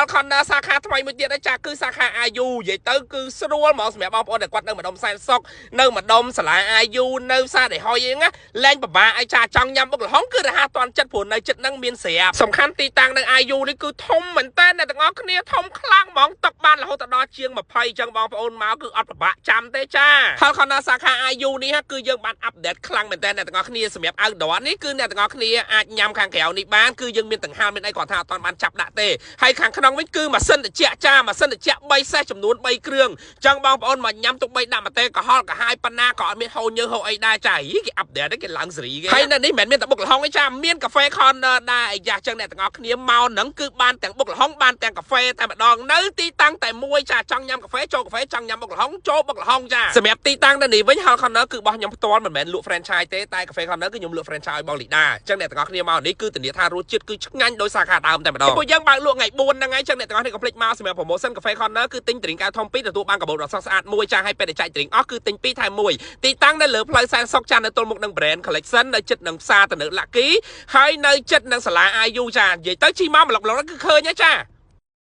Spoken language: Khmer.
លខនណាសាខាថ្មីមួយទៀតចាគឺសាខាអាយុនិយាយទៅគឺស្រួលហ្មងសម្រាប់បងប្អូនដែលគាត់នៅម្ដុំសែនសុកនៅម្ដុំសាលាអាយុនៅផ្សារដេហុយអីណាលែងពិបាកឲ្យចាចង់ញ៉ាំបុកល្ហុងគឺរហ័សទាន់ចិត្តព្រោះនៅចិត្តនឹងមានស្រាប់សំខាន់ទីតាំងនៅអាយុនេះគឺធំមែនតើអ្នកទាំងអស់គ្នាធំខ្លាំងហ្មងទឹកបានរហូតដល់ជាង20អញ្ចឹងបងប្អូនមកគឺអត់ពិបាកចាំទេចាហើយខនណាសាខាអាយុនេះគឺយើងបានអាប់ដេតខ្លាំងមែនតើអ្នកទាំងអស់គ្នាសម្រាប់outdoorនេះគឺអ្នកទាំងអស់គ្នាអាចញ៉ាំខាងក្រៅនេះបានគឺយើងមានទាំងហាលមានអីគាត់ថាអត់ទាន់បានចាប់ដាក់ទេហើយខាងក្នុងវិញគឺម៉ាស៊ីនត្រជាក់ចាម៉ាស៊ីនត្រជាក់3សេសចំនួន3គ្រឿងចឹងបងប្អូនមកញ៉ាំទុក3ដាក់ម្ទេសកំហល់កាហាយប៉ុណ្ណាក៏អត់មានហូរញើសហូរអីដែរចាគេអាប់ដេតគេឡើងសេរីគេហើយនៅនេះមិនមែនមានតែបុកល្ហុងទេចាមានកាហ្វេ corner ដែរអាយ៉ាចឹងអ្នកទាំងអស់គ្នាមកហ្នឹងគឺបានទាំងបុកល្ហុងបានទាំងកាហ្វេតែម្ដងនៅទីតាំងតែមួយចាចង់ញ៉ាំកាហ្វេចូលកាហ្វេចង់ញ៉ាំបុកល្ហុងចូលបុកល្ហុងចាសម្រាប់ទីតាំងនៅនេះវិញ Hall Corner គឺរបស់ខ្ញុំផ្ទាល់មិនមែនលក់ franchise ទេតែកាហ្វេ corner គឺខ្ញុំលក់ franchise ឲ្យបងលីដាចឹងអ្នកទាំងអស់គ្នាមកនេះគឺធានាថារសជាតិគឺឆ្ងាញ់ដោយសាខាដើមតែម្ដងពួកយើងបើកលក់ថ្ងៃ4ហ្នឹងហើយចឹងអ្នកទាំងអស់គ្នាកុំភ្លេចមកសម្រាប់ promotion កាហ្វេ corner គឺទិញ drink កៅធំ2ទទួលបានកាបូបដ៏ស្រស់ស្អាតមួយចាឲ្យពេលតែចែក drink អស់គឺទិញ2ថែម1ទីតាំងនៅលើផ្លូវសែនសុកចានៅទល់មុខនឹង brand collection នៅជិតនឹងផ្សារទៅនៅ Lucky ហើយនៅជិតនឹងសាលា IU ចានិយាយទៅជិះមកម្លឹកគឺឃើញហើយចា